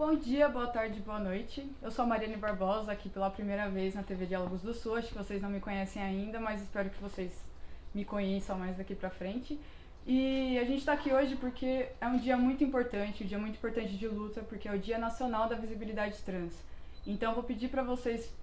Bom dia, boa tarde, boa noite. Eu sou a Mariane Barbosa, aqui pela primeira vez na TV Diálogos do Sul. Acho que vocês não me conhecem ainda, mas espero que vocês me conheçam mais daqui pra frente. E a gente tá aqui hoje porque é um dia muito importante, um dia muito importante de luta, porque é o Dia Nacional da Visibilidade Trans. Então eu vou pedir pra vocês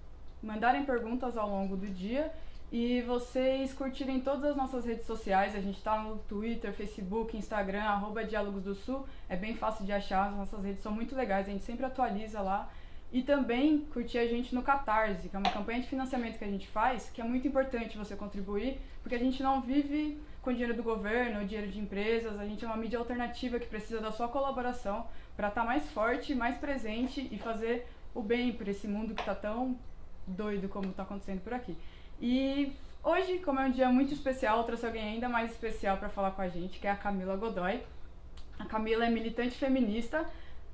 mandarem perguntas ao longo do dia e vocês curtirem todas as nossas redes sociais. A gente tá no Twitter, Facebook, Instagram, @Diálogos do Sul. É bem fácil de achar, as nossas redes são muito legais, a gente sempre atualiza lá. E também curtir a gente no Catarse, que é uma campanha de financiamento que a gente faz, que é muito importante você contribuir, porque a gente não vive com dinheiro do governo, dinheiro de empresas, a gente é uma mídia alternativa que precisa da sua colaboração para estar mais forte, mais presente e fazer o bem para esse mundo que está tão doido como está acontecendo por aqui. E hoje, como é um dia muito especial, eu trouxe alguém ainda mais especial para falar com a gente, que é a Camila Godoy. A Camila é militante feminista,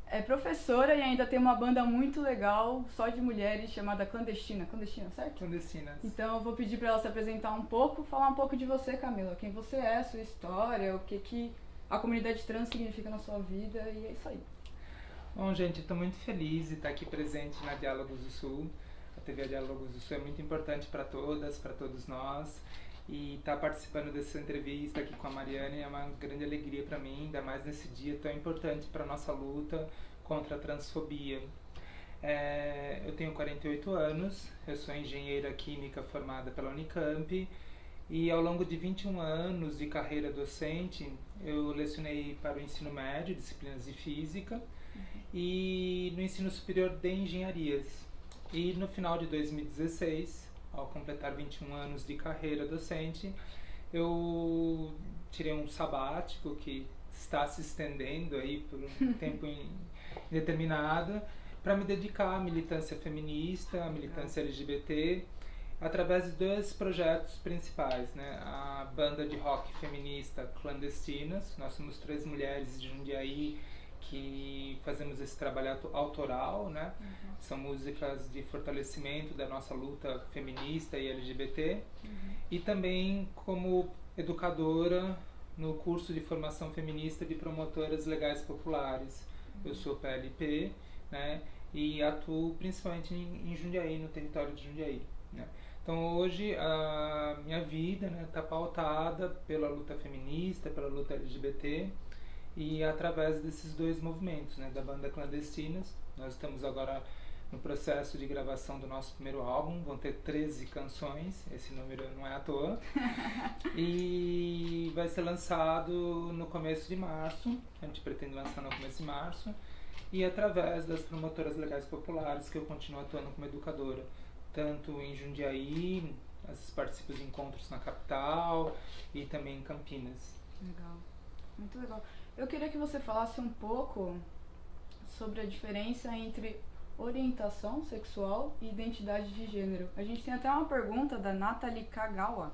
é professora e ainda tem uma banda muito legal, só de mulheres, chamada Clandestina. Clandestina, certo? Clandestinas. Então eu vou pedir para ela se apresentar um pouco, falar um pouco de você, Camila. Quem você é, sua história, o que a comunidade trans significa na sua vida, e é isso aí. Bom, gente, estou muito feliz de estar aqui presente na Diálogos do Sul. A TV Diálogos do Sul é muito importante para todas, para todos nós. E estar participando dessa entrevista aqui com a Mariane é uma grande alegria para mim, ainda mais nesse dia tão importante para a nossa luta contra a transfobia. Eu tenho 48 anos, eu sou engenheira química formada pela Unicamp e ao longo de 21 anos de carreira docente, eu lecionei para o ensino médio, disciplinas de física, e no ensino superior de engenharias. E no final de 2016, ao completar 21 anos de carreira docente, eu tirei um sabático que está se estendendo aí por um tempo indeterminado para me dedicar à militância feminista, à militância LGBT, através de dois projetos principais, né? A banda de rock feminista Clandestinas, nós somos 3 mulheres de Jundiaí que fazemos esse trabalho autoral, né? São músicas de fortalecimento da nossa luta feminista e LGBT. E também como educadora no curso de formação feminista de promotoras legais populares. Eu sou PLP, né? E atuo principalmente em Jundiaí, no território de Jundiaí, né? Então hoje a minha vida está pautada pela luta feminista, pela luta LGBT, e através desses dois movimentos, né, da banda Clandestinas. Nós estamos agora no processo de gravação do nosso primeiro álbum, vão ter 13 canções, esse número não é à toa, e vai ser lançado no começo de março, a gente pretende lançar no começo de março, e através das promotoras legais populares que eu continuo atuando como educadora, tanto em Jundiaí, participo de encontros na capital e também em Campinas. Legal, muito legal. Eu queria que você falasse um pouco sobre a diferença entre orientação sexual e identidade de gênero. A gente tem até uma pergunta da Nathalie Kagawa,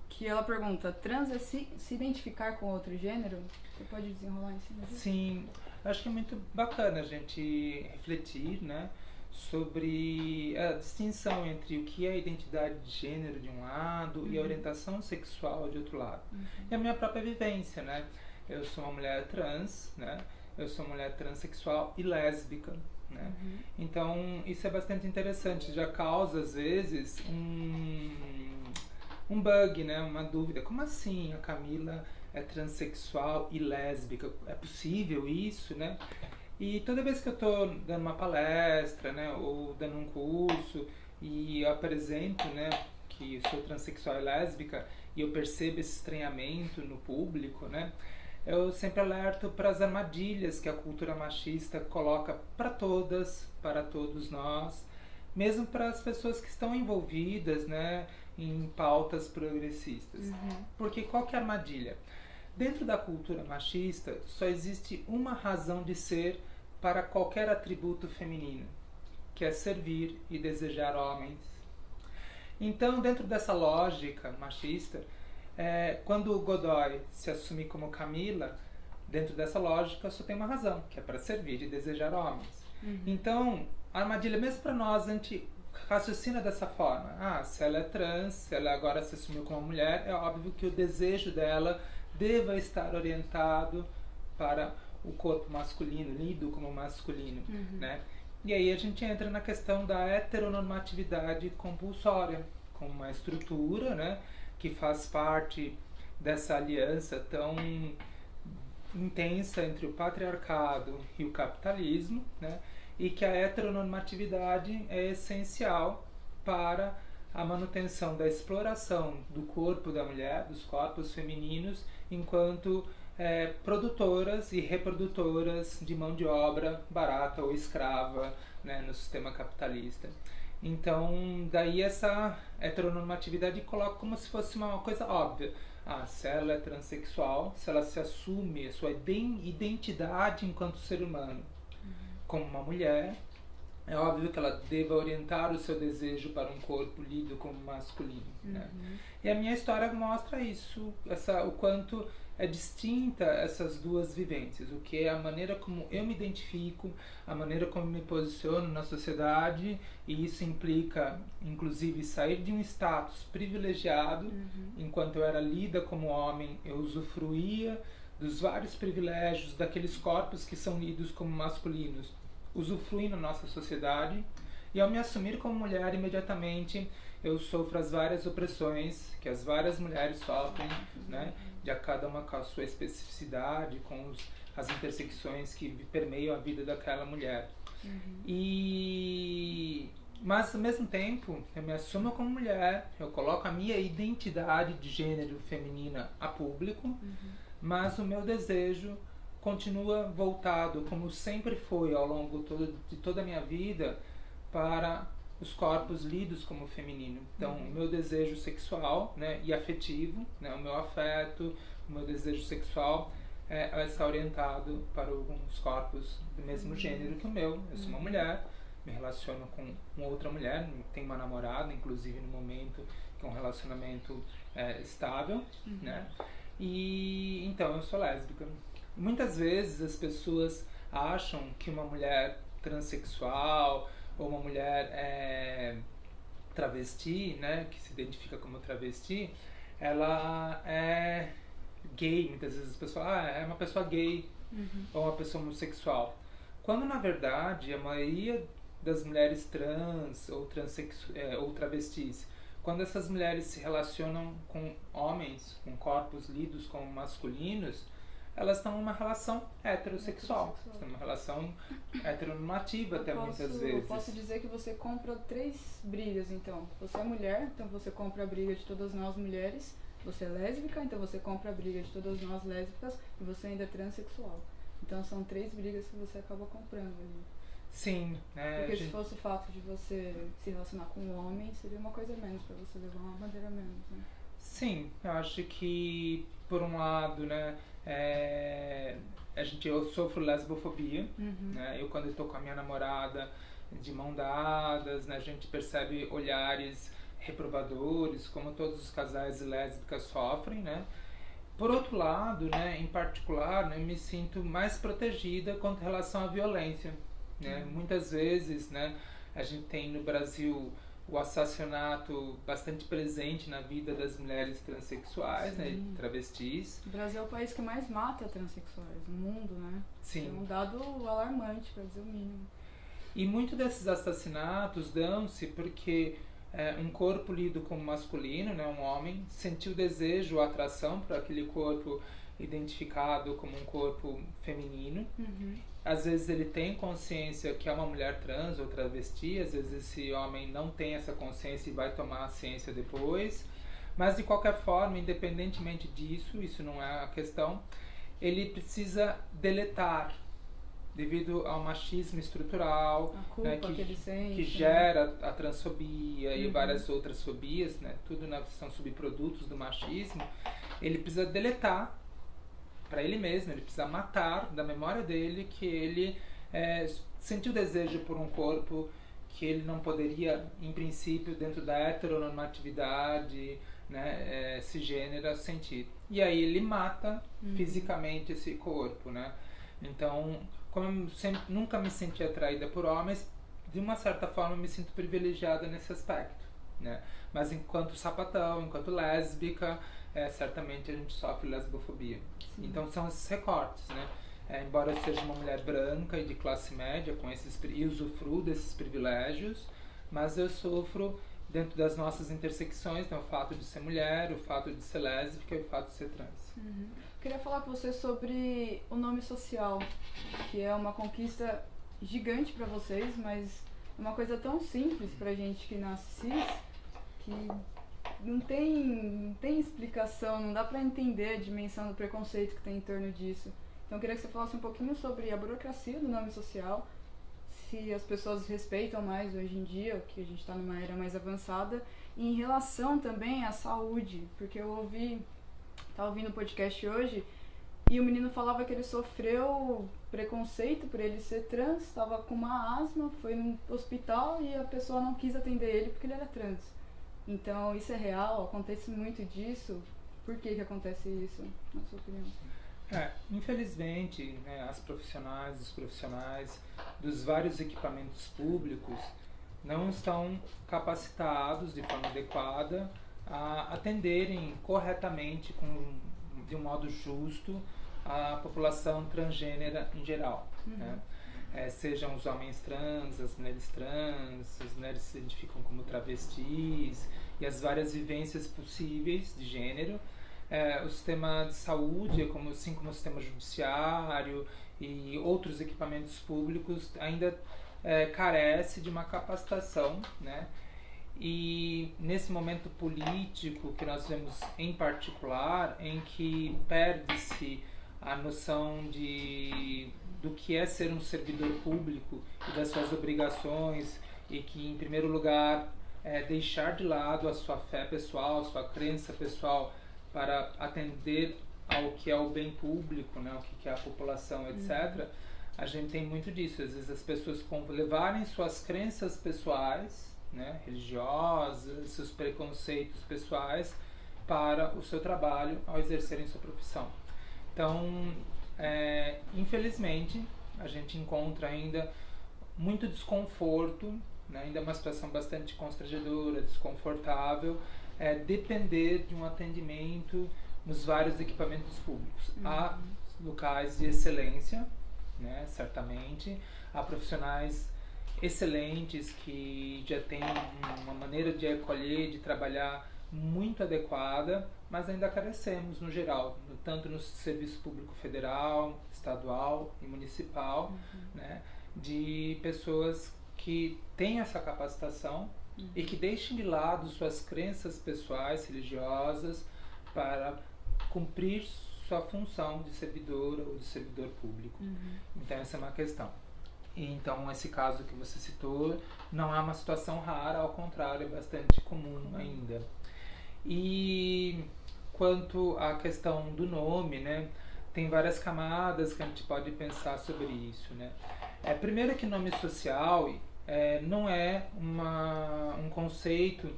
que ela pergunta: trans é se identificar com outro gênero? Você pode desenrolar em cima disso? Sim, acho que é muito bacana a gente refletir, né, sobre a distinção entre o que é a identidade de gênero de um lado e a orientação sexual de outro lado. E a minha própria vivência, né? Eu sou uma mulher trans, né? Eu sou uma mulher transexual e lésbica, né? Então isso é bastante interessante, já causa às vezes um bug, né? Uma dúvida. Como assim a Camila é transexual e lésbica? É possível isso, né? E toda vez que eu estou dando uma palestra, né, ou dando um curso e eu apresento, né, que eu sou transexual e lésbica e eu percebo esse estranhamento no público, né, eu sempre alerto para as armadilhas que a cultura machista coloca para todas, para todos nós, mesmo para as pessoas que estão envolvidas, né, em pautas progressistas. Porque qual que é a armadilha? Dentro da cultura machista, só existe uma razão de ser para qualquer atributo feminino, que é servir e desejar homens. Então, dentro dessa lógica machista, quando o Godoy se assume como Camila, dentro dessa lógica só tem uma razão, que é para servir e desejar homens. Então, a armadilha, mesmo para nós, a gente raciocina dessa forma. Se ela é trans, se ela agora se assumiu como mulher, é óbvio que o desejo dela deva estar orientado para o corpo masculino, lido como masculino, né? E aí a gente entra na questão da heteronormatividade compulsória, como uma estrutura, né, que faz parte dessa aliança tão intensa entre o patriarcado e o capitalismo, né, e que a heteronormatividade é essencial para a manutenção da exploração do corpo da mulher, dos corpos femininos, enquanto produtoras e reprodutoras de mão de obra barata ou escrava, né, no sistema capitalista. Então, daí essa heteronormatividade coloca como se fosse uma coisa óbvia. Se ela é transexual, se ela se assume a sua identidade enquanto ser humano como uma mulher, é óbvio que ela deva orientar o seu desejo para um corpo lido como masculino, né? E a minha história mostra isso, o quanto é distinta essas duas vivências, o que é a maneira como eu me identifico, a maneira como me posiciono na sociedade, e isso implica, inclusive, sair de um status privilegiado. Enquanto eu era lida como homem, eu usufruía dos vários privilégios daqueles corpos que são lidos como masculinos, usufruir na nossa sociedade, e ao me assumir como mulher, imediatamente eu sofro as várias opressões que as várias mulheres sofrem, né, de cada uma com a sua especificidade, com as intersecções que permeiam a vida daquela mulher. Mas ao mesmo tempo eu me assumo como mulher, eu coloco a minha identidade de gênero feminina a público, mas o meu desejo continua voltado, como sempre foi ao longo de toda a minha vida, para os corpos lidos como feminino. Então, o meu desejo sexual, né, e afetivo, né, o meu afeto, o meu desejo sexual está orientado para alguns corpos do mesmo gênero que o meu. Eu sou uma mulher, me relaciono com outra mulher, tenho uma namorada, inclusive no momento, que é um relacionamento estável, né? E então eu sou lésbica. Muitas vezes as pessoas acham que uma mulher transexual ou uma mulher travesti, né, que se identifica como travesti, ela é gay. Muitas vezes as pessoas falam, é uma pessoa gay ou uma pessoa homossexual. Quando na verdade a maioria das mulheres trans ou ou travestis, quando essas mulheres se relacionam com homens, com corpos lidos como masculinos, elas estão numa relação heterossexual, estão numa relação heteronormativa até muitas vezes. Eu posso dizer que você compra 3 brigas, então. Você é mulher, então você compra a briga de todas nós mulheres. Você é lésbica, então você compra a briga de todas nós lésbicas. E você ainda é transexual. Então são 3 brigas que você acaba comprando ali. Sim, né? Porque se fosse o fato de você se relacionar com um homem, seria uma coisa menos, para você levar uma bandeira menos, né? Sim, eu acho que, por um lado, né, eu sofro lesbofobia, né? Eu, quando estou com a minha namorada de mão dadas, né, a gente percebe olhares reprovadores, como todos os casais lésbicas sofrem, né? Por outro lado, né, em particular, né, eu me sinto mais protegida quanto em relação à violência, né? Muitas vezes, né, a gente tem no Brasil o assassinato bastante presente na vida das mulheres transexuais, né, travestis. O Brasil é o país que mais mata transexuais no mundo, né? Sim. É um dado alarmante, para dizer o mínimo. E muito desses assassinatos dão-se porque um corpo lido como masculino, né, um homem, sentiu desejo ou atração por aquele corpo identificado como um corpo feminino. Às vezes ele tem consciência que é uma mulher trans ou travesti, às vezes esse homem não tem essa consciência e vai tomar a ciência depois. Mas de qualquer forma, independentemente disso, isso não é a questão, ele precisa deletar, devido ao machismo estrutural, a culpa, né, que ele sente, que gera a transfobia e várias outras fobias, né, tudo são subprodutos do machismo. Ele precisa deletar para ele mesmo, ele precisa matar da memória dele que ele sentiu desejo por um corpo que ele não poderia, em princípio, dentro da heteronormatividade, né, cisgênera, sentir. E aí ele mata fisicamente esse corpo, né? Então, como eu nunca me senti atraída por homens, de uma certa forma eu me sinto privilegiada nesse aspecto, né? Mas enquanto sapatão, enquanto lésbica, certamente a gente sofre lesbofobia. Então são esses recortes, né? embora eu seja uma mulher branca e de classe média e usufruo desses privilégios, mas eu sofro dentro das nossas intersecções, né, o fato de ser mulher, o fato de ser lésbica e o fato de ser trans. Queria falar com você sobre o nome social, que é uma conquista gigante para vocês, mas é uma coisa tão simples pra gente que nasce cis, que não tem explicação, não dá pra entender a dimensão do preconceito que tem em torno disso. Então eu queria que você falasse um pouquinho sobre a burocracia do nome social, se as pessoas respeitam mais hoje em dia, que a gente está numa era mais avançada, e em relação também à saúde, porque eu estava ouvindo o podcast hoje, e o menino falava que ele sofreu preconceito por ele ser trans, estava com uma asma, foi no hospital e a pessoa não quis atender ele porque ele era trans. Então isso é real, acontece muito disso. Por que acontece isso, na sua opinião? Infelizmente, né, os profissionais dos vários equipamentos públicos não estão capacitados de forma adequada a atenderem corretamente, de um modo justo, a população transgênera em geral. Né? Sejam os homens trans, as mulheres que se identificam como travestis e as várias vivências possíveis de gênero. O sistema de saúde, assim como o sistema judiciário e outros equipamentos públicos, ainda carece de uma capacitação, né? E nesse momento político que nós vemos em particular, em que perde-se a noção do que é ser um servidor público e das suas obrigações, e que, em primeiro lugar, deixar de lado a sua fé pessoal, a sua crença pessoal, para atender ao que é o bem público, né, o que é a população, etc. A gente tem muito disso. Às vezes as pessoas levarem suas crenças pessoais, né, religiosas, seus preconceitos pessoais para o seu trabalho ao exercerem sua profissão. Então, infelizmente, a gente encontra ainda muito desconforto, né, ainda uma situação bastante constrangedora, desconfortável, depender de um atendimento nos vários equipamentos públicos. Há locais de excelência, né, certamente, há profissionais excelentes que já têm uma maneira de acolher, de trabalhar muito adequada, mas ainda carecemos, no geral, tanto no serviço público federal, estadual e municipal, né, de pessoas que têm essa capacitação e que deixem de lado suas crenças pessoais, religiosas, para cumprir sua função de servidora ou de servidor público. Então essa é uma questão. E, então esse caso que você citou não é uma situação rara, ao contrário, é bastante comum ainda. E quanto à questão do nome, né, tem várias camadas que a gente pode pensar sobre isso, né. Primeiro que nome social não é um conceito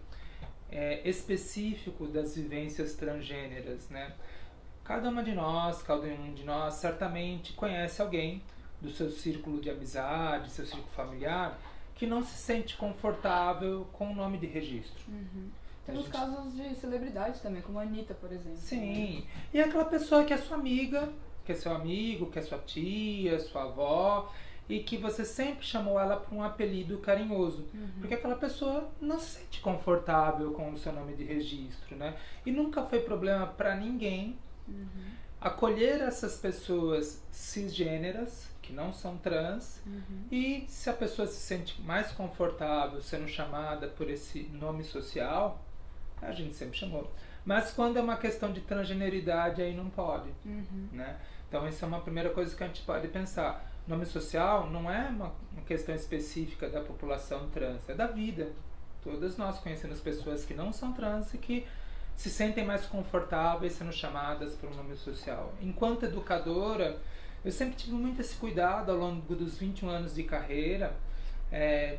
específico das vivências transgêneras, né. Cada um de nós certamente conhece alguém do seu círculo de amizade, seu círculo familiar, que não se sente confortável com o nome de registro. Temos casos de celebridades também, como a Anitta, por exemplo. Sim, né? E é aquela pessoa que é sua amiga, que é seu amigo, que é sua tia, sua avó, e que você sempre chamou ela por um apelido carinhoso. Porque aquela pessoa não se sente confortável com o seu nome de registro, né? E nunca foi problema para ninguém acolher essas pessoas cisgêneras, que não são trans, e se a pessoa se sente mais confortável sendo chamada por esse nome social, a gente sempre chamou. Mas quando é uma questão de transgeneridade, aí não pode, né? Então essa é uma primeira coisa que a gente pode pensar. Nome social não é uma questão específica da população trans, é da vida. Todas nós conhecemos pessoas que não são trans e que se sentem mais confortáveis sendo chamadas por um nome social. Enquanto educadora, eu sempre tive muito esse cuidado ao longo dos 21 anos de carreira,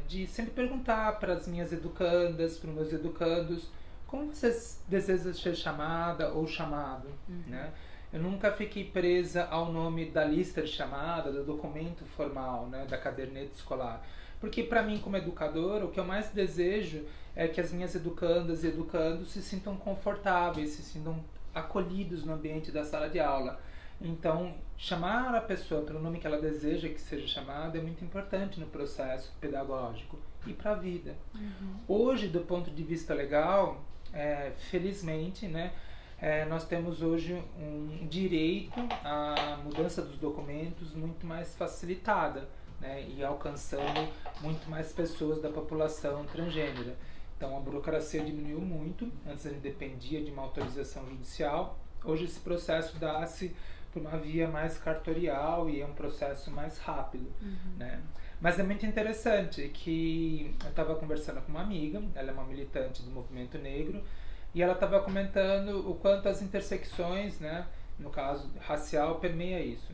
de sempre perguntar para as minhas educandas, para os meus educandos, como vocês desejam ser chamada ou chamado, né? Eu nunca fiquei presa ao nome da lista de chamada, do documento formal, né, da caderneta escolar. Porque para mim, como educadora, o que eu mais desejo é que as minhas educandas e educandos se sintam confortáveis, se sintam acolhidos no ambiente da sala de aula. Então, chamar a pessoa pelo nome que ela deseja que seja chamada é muito importante no processo pedagógico e para a vida. Hoje, do ponto de vista legal, felizmente, né, nós temos hoje um direito à mudança dos documentos muito mais facilitada, né, e alcançando muito mais pessoas da população transgênera. Então a burocracia diminuiu muito, antes ele dependia de uma autorização judicial, hoje esse processo dá-se por uma via mais cartorial e é um processo mais rápido, né? Mas é muito interessante que eu estava conversando com uma amiga, ela é uma militante do movimento negro, e ela estava comentando o quanto as intersecções, né, no caso racial, permeia isso.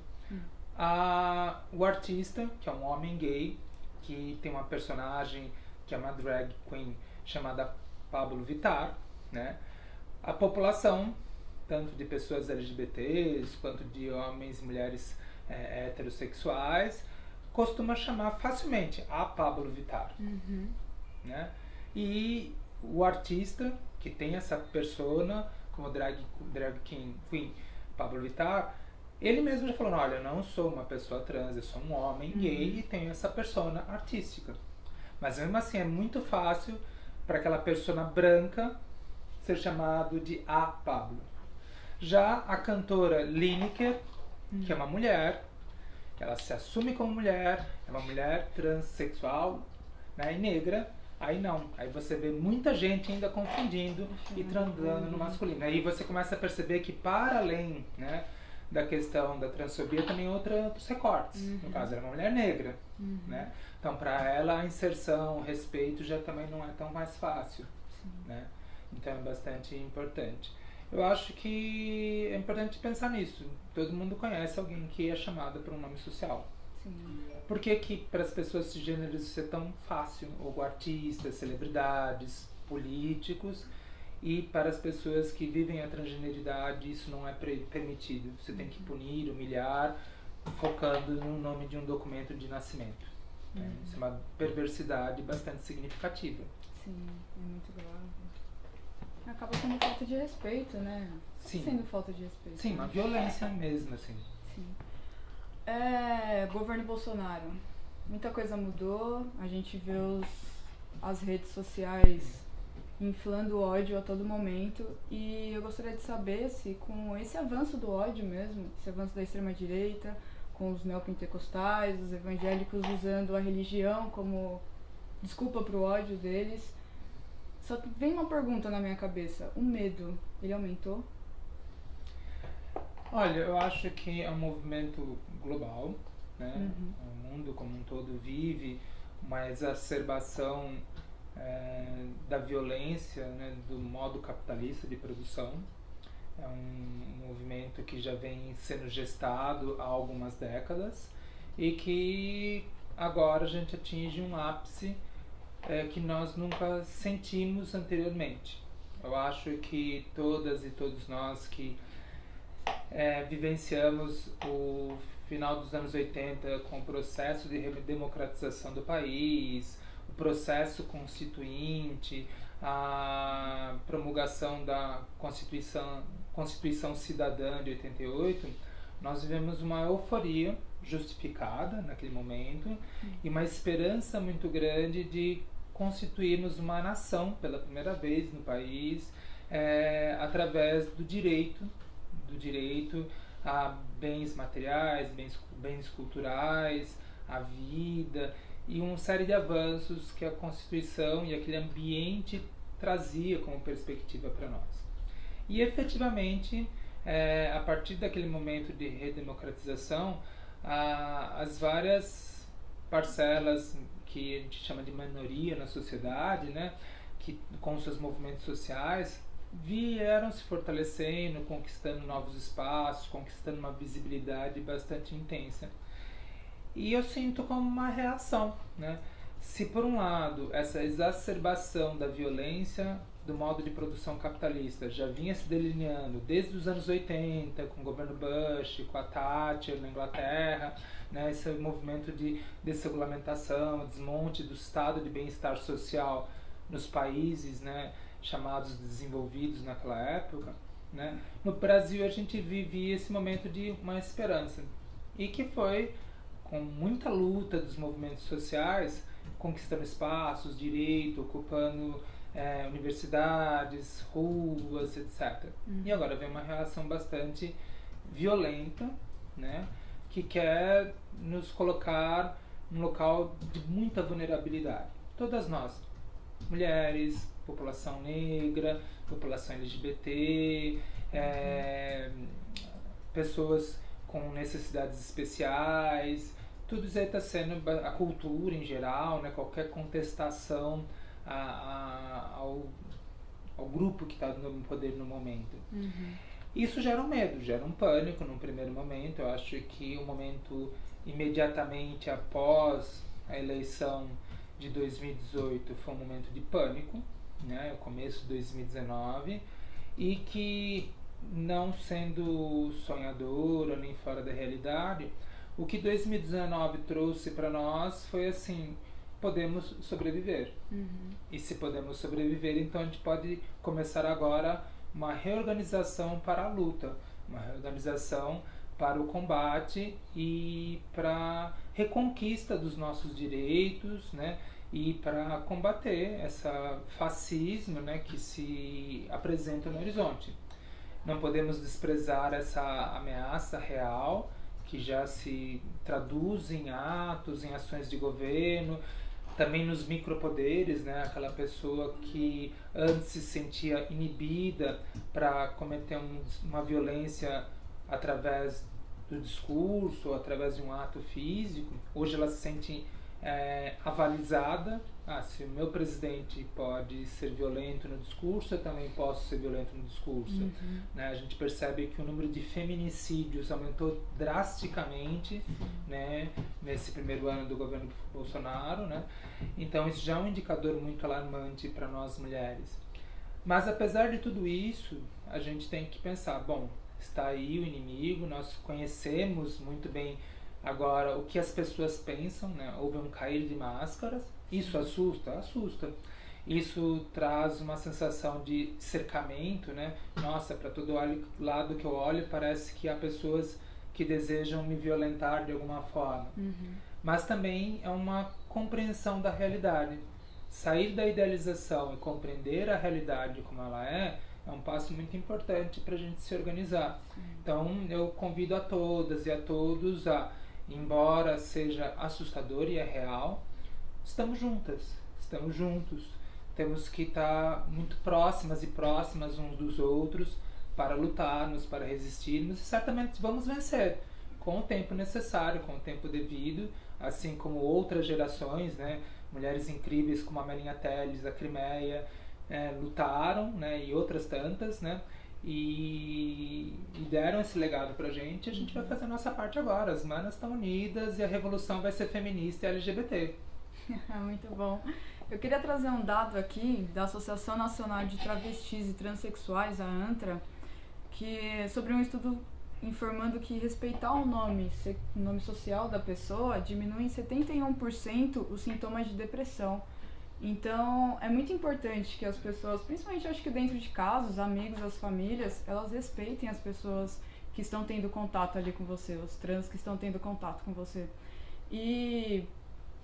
O artista, que é um homem gay, que tem uma personagem que é uma drag queen chamada Pablo Vittar, né? A população, tanto de pessoas LGBTs quanto de homens e mulheres heterossexuais, costuma chamar facilmente a Pablo Vittar, né? E o artista que tem essa persona como drag queen Pablo Vittar, ele mesmo já falou, olha, eu não sou uma pessoa trans, eu sou um homem gay e tenho essa persona artística. Mas mesmo assim é muito fácil para aquela persona branca ser chamado de a Pablo. Já a cantora Lineker, que é uma mulher, que ela se assume como mulher, é uma mulher transexual, né, e negra, aí não. Aí você vê muita gente ainda confundindo e transando no masculino. Aí você começa a perceber que para além, né, da questão da transfobia também outros recortes. No caso, ela é uma mulher negra, né? Então para ela a inserção, o respeito já também não é tão mais fácil, né? Então é bastante importante. Eu acho que é importante pensar nisso. Todo mundo conhece alguém que é chamado por um nome social. Por que que para as pessoas cisgêneras isso é tão fácil? Ou artistas, celebridades, políticos, e para as pessoas que vivem a transgeneridade isso não é permitido. Você tem que punir, humilhar, focando no nome de um documento de nascimento. Isso é uma perversidade bastante significativa. Sim, é muito grave. Acaba sendo falta de respeito, né? Sim. Sendo falta de respeito. Sim, uma violência mesmo, assim. Sim. Governo Bolsonaro. Muita coisa mudou. A gente vê as redes sociais inflando o ódio a todo momento. E eu gostaria de saber se com esse avanço do ódio mesmo, esse avanço da extrema-direita, com os neopentecostais, os evangélicos usando a religião como desculpa para o ódio deles, só vem uma pergunta na minha cabeça. O medo, ele aumentou? Olha, eu acho que é um movimento global, né? O mundo como um todo vive uma exacerbação da violência, né? Do modo capitalista de produção. É um movimento que já vem sendo gestado há algumas décadas e que agora a gente atinge um ápice que nós nunca sentimos anteriormente. Eu acho que todas e todos nós que vivenciamos o final dos anos 80 com o processo de democratização do país, o processo constituinte, a promulgação da Constituição Cidadã de 88, nós vivemos uma euforia justificada naquele momento e uma esperança muito grande de constituirmos uma nação pela primeira vez no país através do direito a bens materiais, bens culturais, a vida e uma série de avanços que a Constituição e aquele ambiente trazia como perspectiva para nós. E efetivamente, a partir daquele momento de redemocratização, as várias parcelas que a gente chama de minoria na sociedade, né, que com seus movimentos sociais vieram se fortalecendo, conquistando novos espaços, conquistando uma visibilidade bastante intensa. E eu sinto como uma reação, né? Se por um lado essa exacerbação da violência do modo de produção capitalista já vinha se delineando desde os anos 80, com o governo Bush, com a Thatcher na Inglaterra, né, esse movimento de desregulamentação, desmonte do estado de bem-estar social nos países, né, chamados desenvolvidos naquela época, né? No Brasil a gente vivia esse momento de uma esperança e que foi com muita luta dos movimentos sociais, conquistando espaços, direito, ocupando universidades, ruas, etc. E agora vem uma reação bastante violenta, né, que quer nos colocar num local de muita vulnerabilidade. Todas nós, mulheres, população negra, população LGBT, pessoas com necessidades especiais, tudo isso aí está sendo, a cultura em geral, né, qualquer contestação ao grupo que está no poder no momento. Isso gera um medo, gera um pânico num primeiro momento. Eu acho que o momento imediatamente após a eleição de 2018 foi um momento de pânico, né, o começo de 2019, e que, não sendo sonhadora nem fora da realidade, o que 2019 trouxe para nós foi assim: podemos sobreviver. E se podemos sobreviver, então a gente pode começar agora uma reorganização para a luta, uma reorganização para o combate e para a reconquista dos nossos direitos, né? E para combater esse fascismo, né, que se apresenta no horizonte. Não podemos desprezar essa ameaça real, que já se traduz em atos, em ações de governo, também nos micropoderes, né? Aquela pessoa que antes se sentia inibida para cometer uma violência através do discurso, ou através de um ato físico, hoje ela se sente avalizada. Se o meu presidente pode ser violento no discurso, eu também posso ser violento no discurso. Né? A gente percebe que o número de feminicídios aumentou drasticamente, né, nesse primeiro ano do governo Bolsonaro, né? Então isso já é um indicador muito alarmante para nós mulheres. Mas apesar de tudo isso, a gente tem que pensar, bom, está aí o inimigo, nós conhecemos muito bem agora o que as pessoas pensam, né? Houve um cair de máscaras. Isso assusta? Assusta. Isso traz uma sensação de cercamento, né? Nossa, para todo lado que eu olho parece que há pessoas que desejam me violentar de alguma forma. Mas também é uma compreensão da realidade. Sair da idealização e compreender a realidade como ela é um passo muito importante para a gente se organizar. Então eu convido a todas e a todos a, embora seja assustador e é real, estamos juntas, estamos juntos, temos que estar muito próximas e próximas uns dos outros para lutarmos, para resistirmos, e certamente vamos vencer com o tempo necessário, com o tempo devido, assim como outras gerações, né, mulheres incríveis como a Melinha Teles, a Crimeia, lutaram, né, e outras tantas, né, e deram esse legado pra gente. A gente vai fazer a nossa parte agora. As manas estão unidas e a revolução vai ser feminista e LGBT. Muito bom. Eu queria trazer um dado aqui da Associação Nacional de Travestis e Transsexuais, a ANTRA, que é sobre um estudo informando que respeitar o nome social da pessoa diminui em 71% os sintomas de depressão. Então, é muito importante que as pessoas, principalmente acho que dentro de casa, os amigos, as famílias, elas respeitem as pessoas que estão tendo contato ali com você, os trans que estão tendo contato com você. E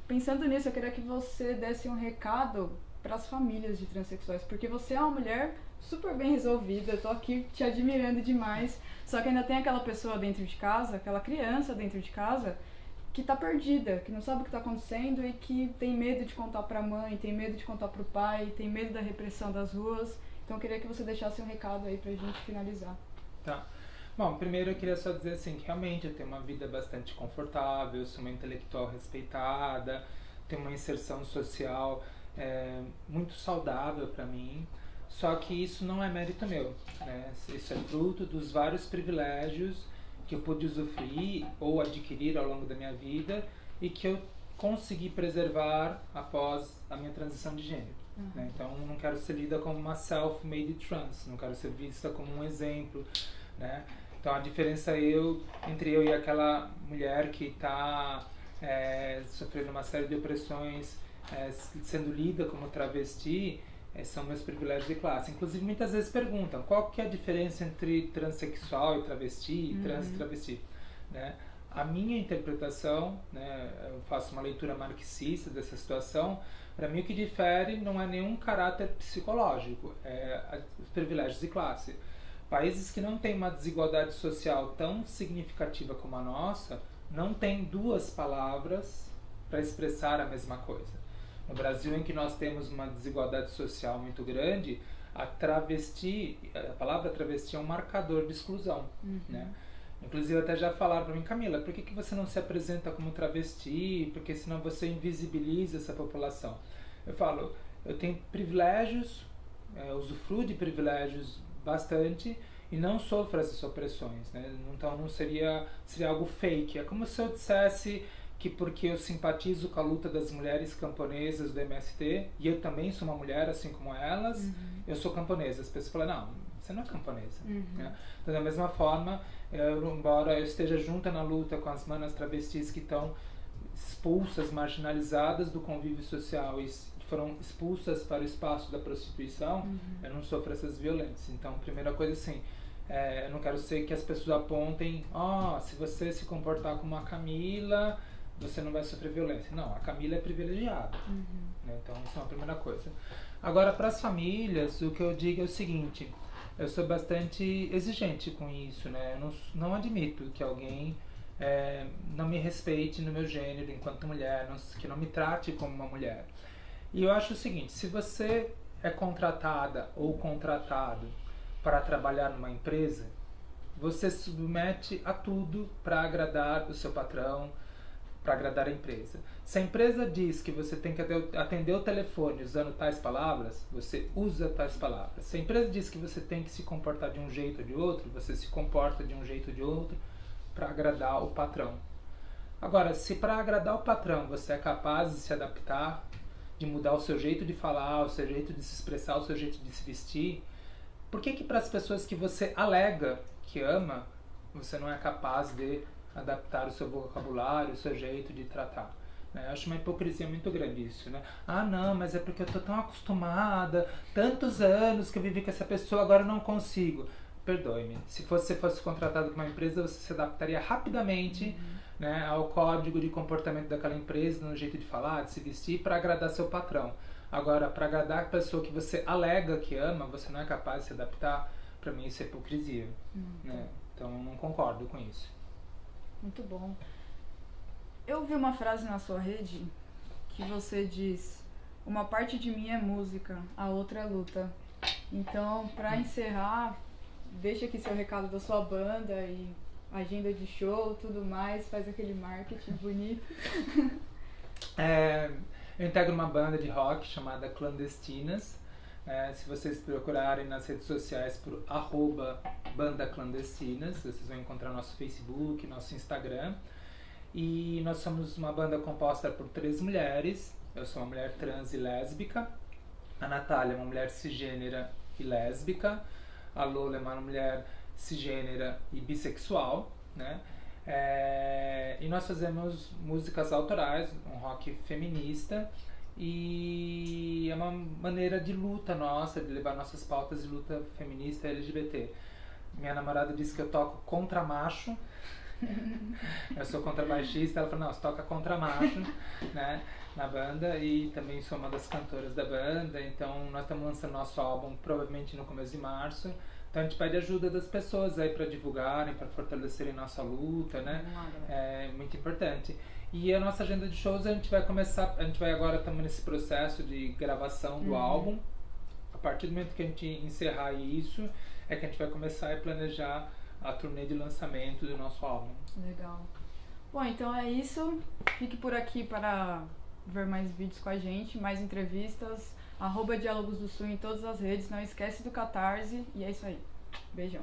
pensando nisso, eu queria que você desse um recado para as famílias de transexuais, porque você é uma mulher super bem resolvida, eu tô aqui te admirando demais, só que ainda tem aquela pessoa dentro de casa, aquela criança dentro de casa, que tá perdida, que não sabe o que tá acontecendo e que tem medo de contar pra mãe, tem medo de contar pro pai, tem medo da repressão das ruas. Então eu queria que você deixasse um recado aí pra gente finalizar. Tá. Bom, primeiro eu queria só dizer assim, que realmente eu tenho uma vida bastante confortável, sou uma intelectual respeitada, tenho uma inserção social muito saudável pra mim, só que isso não é mérito meu, né? Isso é fruto dos vários privilégios que eu pude usufruir ou adquirir ao longo da minha vida e que eu consegui preservar após a minha transição de gênero. Né? Então, eu não quero ser lida como uma self-made trans, não quero ser vista como um exemplo. Né? Então, a diferença entre eu e aquela mulher que está sofrendo uma série de opressões, sendo lida como travesti, são meus privilégios de classe. Inclusive, muitas vezes perguntam qual que é a diferença entre transexual e travesti, e trans e travesti, né? A minha interpretação, né, eu faço uma leitura marxista dessa situação. Para mim, o que difere não é nenhum caráter psicológico, é os privilégios de classe. Países que não têm uma desigualdade social tão significativa como a nossa, não têm duas palavras para expressar a mesma coisa. No Brasil, em que nós temos uma desigualdade social muito grande, a palavra travesti é um marcador de exclusão, né? Inclusive até já falaram para mim, Camila, por que você não se apresenta como travesti? Porque senão você invisibiliza essa população. Eu falo, eu tenho privilégios, usufruo de privilégios bastante e não sofro essas opressões, né? Então não seria algo fake. É como se eu dissesse que porque eu simpatizo com a luta das mulheres camponesas do MST, e eu também sou uma mulher assim como elas, eu sou camponesa. As pessoas falam, não, você não é camponesa. Né? Então, da mesma forma, embora eu esteja junta na luta com as manas travestis que estão expulsas, marginalizadas do convívio social e foram expulsas para o espaço da prostituição, eu não sofro essas violências. Então, primeira coisa assim, eu não quero ser que as pessoas apontem, se você se comportar como a Camila, você não vai sofrer violência. Não, a Camila é privilegiada. Né? Então, isso é uma primeira coisa. Agora, para as famílias, o que eu digo é o seguinte, eu sou bastante exigente com isso, né? Eu não admito que alguém não me respeite no meu gênero enquanto mulher, que não me trate como uma mulher. E eu acho o seguinte, se você é contratada ou contratado para trabalhar numa empresa, você se submete a tudo para agradar o seu patrão, para agradar a empresa. Se a empresa diz que você tem que atender o telefone usando tais palavras, você usa tais palavras. Se a empresa diz que você tem que se comportar de um jeito ou de outro, você se comporta de um jeito ou de outro para agradar o patrão. Agora, se para agradar o patrão você é capaz de se adaptar, de mudar o seu jeito de falar, o seu jeito de se expressar, o seu jeito de se vestir, por que para as pessoas que você alega que ama, você não é capaz de adaptar o seu vocabulário, o seu jeito de tratar? Eu acho uma hipocrisia muito grande isso, né? Não, mas é porque eu tô tão acostumada, tantos anos que eu vivi com essa pessoa, agora eu não consigo. Perdoe-me, se você fosse contratado por uma empresa, você se adaptaria rapidamente, né, ao código de comportamento daquela empresa, no jeito de falar, de se vestir, para agradar seu patrão. Agora, para agradar a pessoa que você alega que ama, você não é capaz de se adaptar, para mim isso é hipocrisia. Né? Então, eu não concordo com isso. Muito bom. Eu vi uma frase na sua rede que você diz: uma parte de mim é música, a outra é luta. Então, para encerrar, deixa aqui seu recado da sua banda e agenda de show, tudo mais, faz aquele marketing bonito. Eu integro uma banda de rock chamada Clandestinas. Se vocês procurarem nas redes sociais por @bandaclandestinas, vocês vão encontrar nosso Facebook, nosso Instagram. E nós somos uma banda composta por 3 mulheres. Eu sou uma mulher trans e lésbica. A Natália é uma mulher cisgênera e lésbica. A Lola é uma mulher cisgênera e bissexual, né? E nós fazemos músicas autorais, um rock feminista, e é uma maneira de luta nossa, de levar nossas pautas de luta feminista LGBT. Minha namorada disse que eu toco contramacho. Eu sou contrabaixista, ela falou, não, você toca contramacho, né, na banda, e também sou uma das cantoras da banda. Então nós estamos lançando nosso álbum provavelmente no começo de março. Então a gente pede ajuda das pessoas aí para divulgarem, para fortalecerem nossa luta, né? É muito importante. E a nossa agenda de shows, a gente vai agora, estamos nesse processo de gravação do álbum. A partir do momento que a gente encerrar isso, é que a gente vai começar a planejar a turnê de lançamento do nosso álbum. Legal. Bom, então é isso. Fique por aqui para ver mais vídeos com a gente, mais entrevistas. @Diálogos do Sul em todas as redes. Não esquece do Catarse. E é isso aí. Beijão.